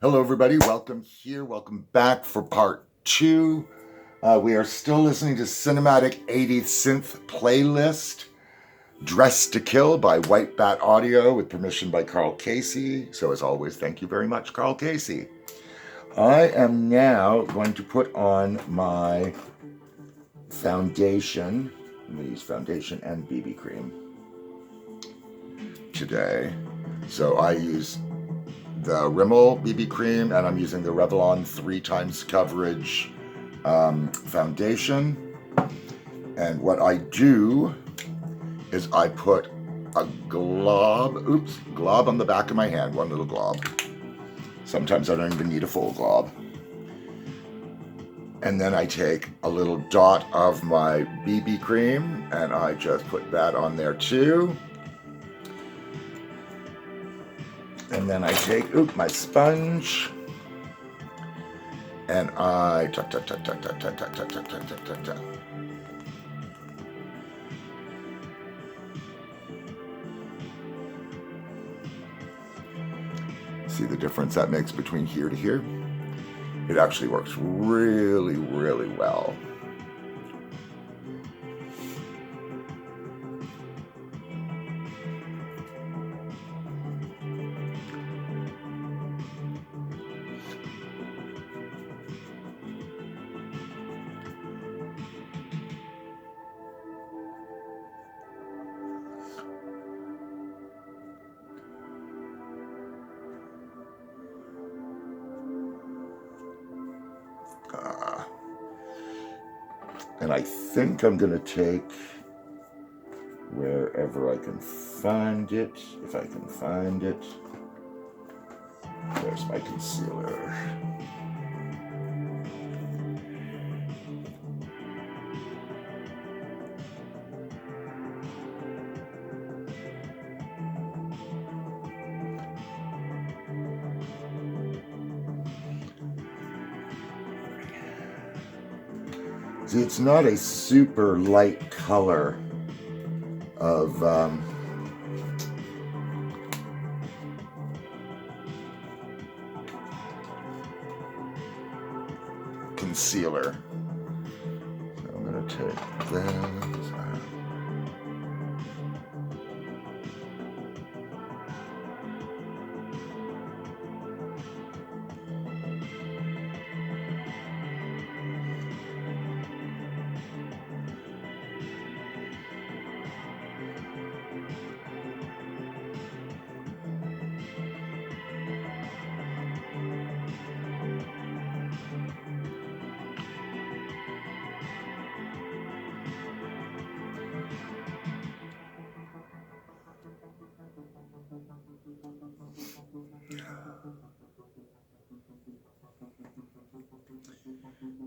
Hello, everybody. Welcome here. Welcome back for part two. We are still listening to Cinematic 80s Synth Playlist, Dressed to Kill by White Bat Audio with permission by Carl Casey. So, as always, thank you very much, Carl Casey. I am now going to put on my foundation. I'm going to use foundation and BB cream today. So, I use the Rimmel BB cream, and I'm using the Revlon 3 times coverage foundation. And what I do is I put a glob on the back of my hand, one little glob. Sometimes I don't even need a full glob. And then I take a little dot of my BB cream and I just put that on there too. And then I take my sponge and I tuck. See the difference that makes between here to here? It actually works really, really well. And I think I'm going to take wherever I can find it, if I can find it. There's my concealer. See, it's not a super light color of concealer. So I'm going to take this.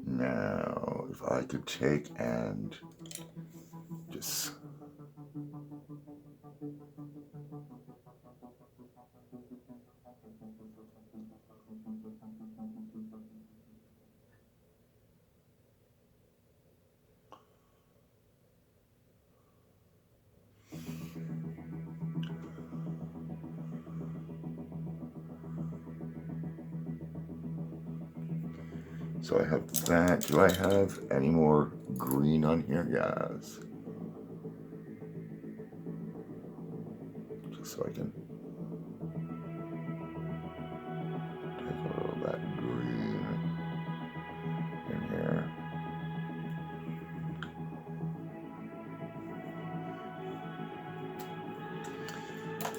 Now, if I could take and just so I have that. Do I have any more green on here? Yes. Just so I can take a little of that green in here.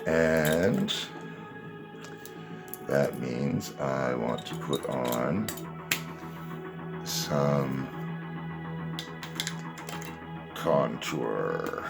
And that means I want to put on some contour.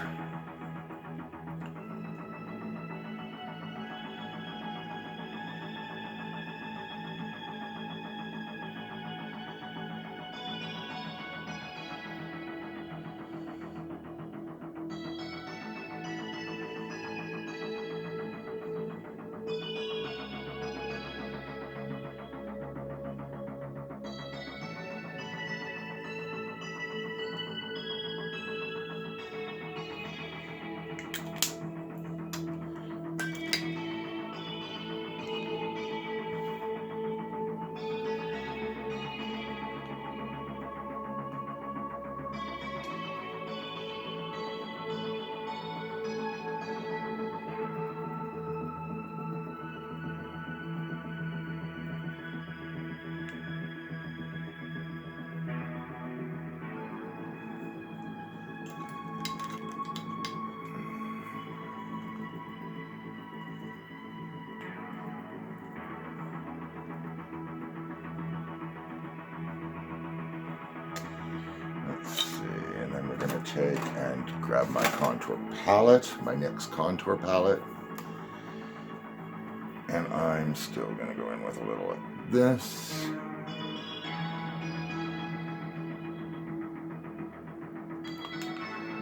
going to take and grab my contour palette, my NYX contour palette, and I'm still going to go in with a little of this. A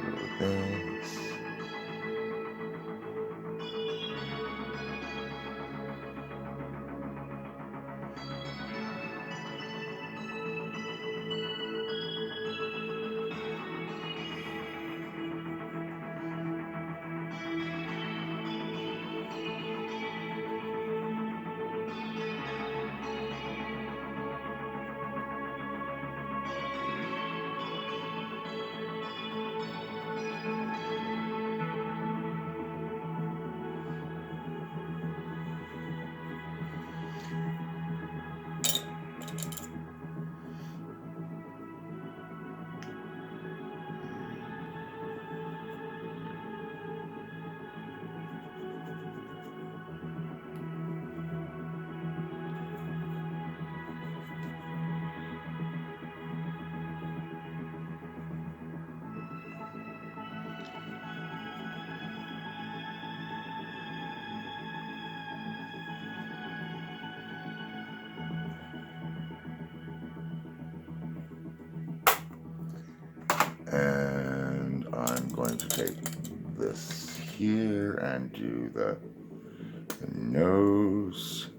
little of this. And I'm going to take this here and do the nose.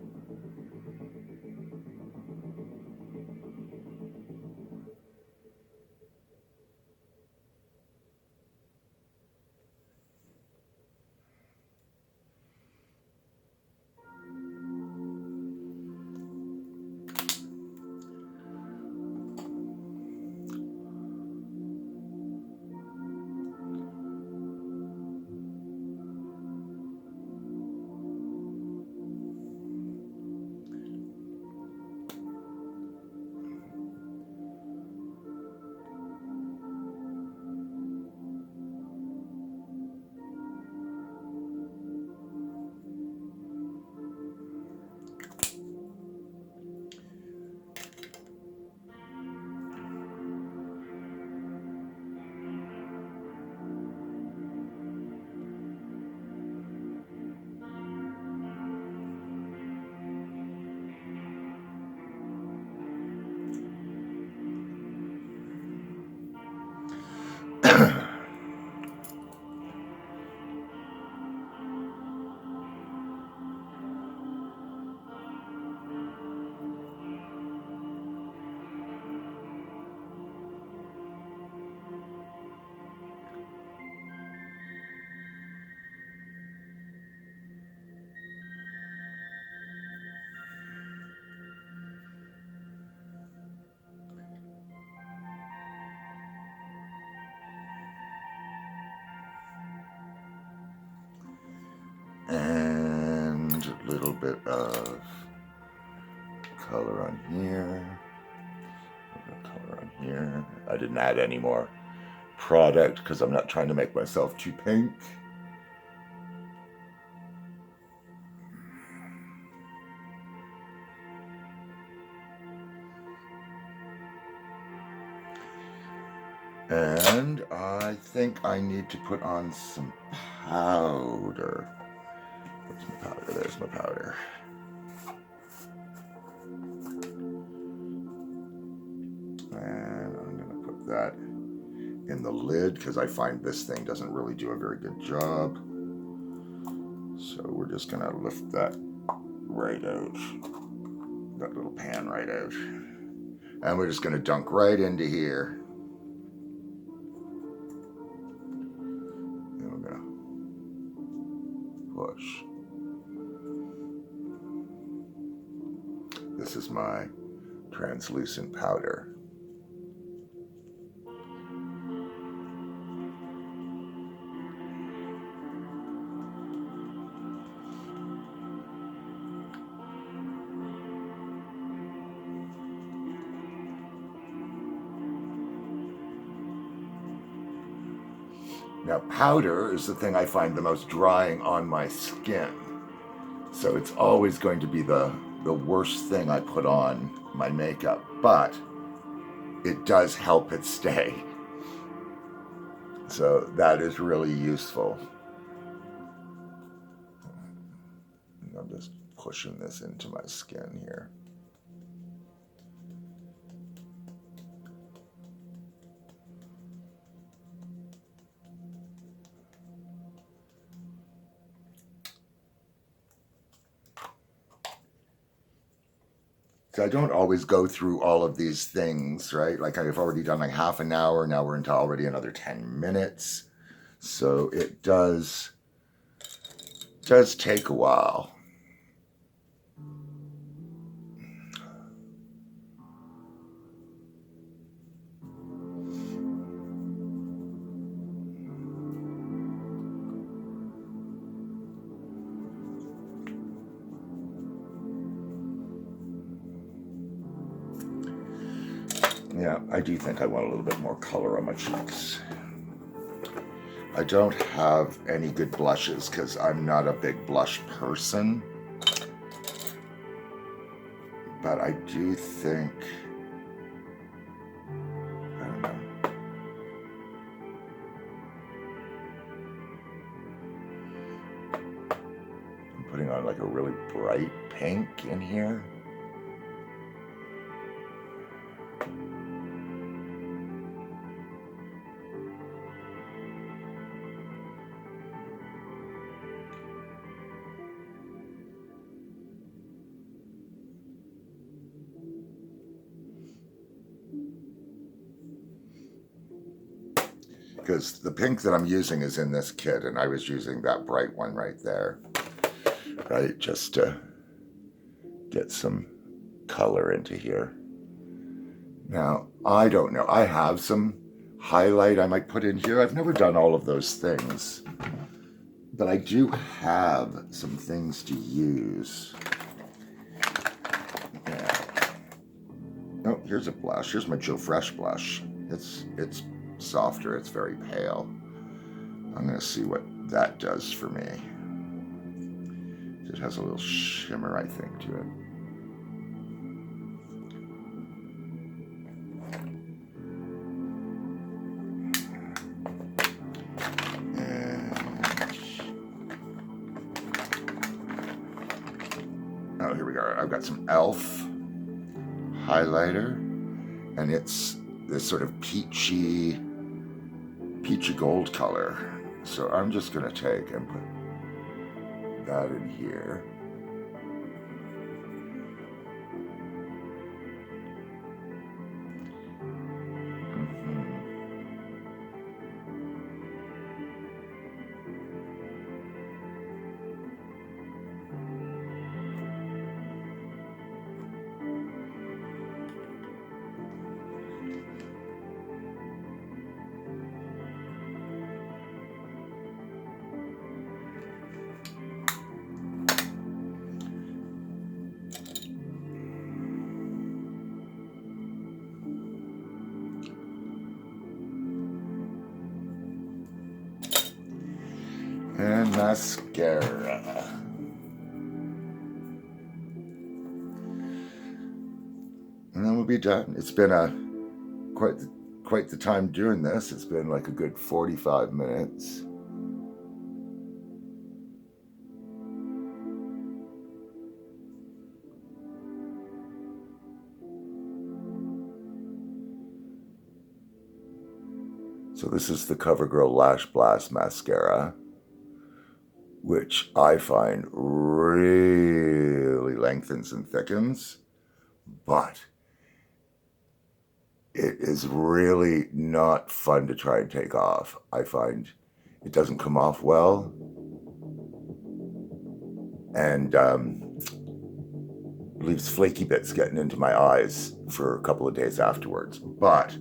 And a little bit of color on here. A little bit of color on here. I didn't add any more product because I'm not trying to make myself too pink. And I think I need to put on some powder. Where's my powder? There's my powder. And I'm going to put that in the lid because I find this thing doesn't really do a very good job. So we're just going to lift that right out. That little pan right out. And we're just going to dunk right into here. And we're going to push. This is my translucent powder. Now, powder is the thing I find the most drying on my skin. So it's always going to be the worst thing I put on my makeup, but it does help it stay. So that is really useful. I'm just pushing this into my skin here. So I don't always go through all of these things, right? Like I've already done like half an hour. Now we're into already another 10 minutes. So it does take a while. Yeah, I do think I want a little bit more color on my cheeks. I don't have any good blushes because I'm not a big blush person. But I do think, I don't know. I'm putting on like a really bright pink in here. Because the pink that I'm using is in this kit, and I was using that bright one right there, right? Just to get some color into here. Now, I don't know. I have some highlight I might put in here. I've never done all of those things, but I do have some things to use. Yeah. Oh, here's a blush. Here's my Joe Fresh blush. It's softer. It's very pale. I'm going to see what that does for me. It has a little shimmer, I think, to it. Oh, here we go. I've got some e.l.f. highlighter, and it's this sort of peachy gold color. So I'm just going to take and put that in here. And mascara. And then we'll be done. It's been quite the time doing this. It's been like a good 45 minutes. So this is the CoverGirl Lash Blast Mascara, which I find really lengthens and thickens, but it is really not fun to try and take off. I find it doesn't come off well, and leaves flaky bits getting into my eyes for a couple of days afterwards. But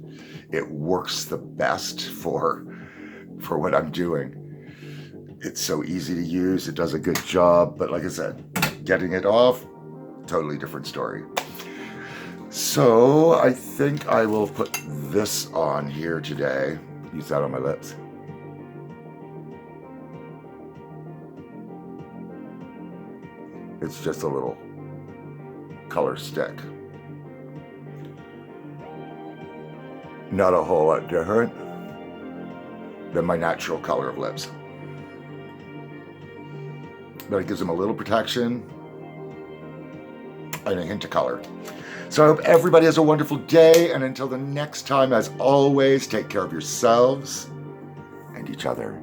it works the best for what I'm doing. It's so easy to use. It does a good job. But like I said, getting it off, totally different story. So I think I will put this on here today. Use that on my lips. It's just a little color stick. Not a whole lot different. than my natural color of lips. But it gives them a little protection and a hint of color. So I hope everybody has a wonderful day, and until the next time, as always, take care of yourselves and each other.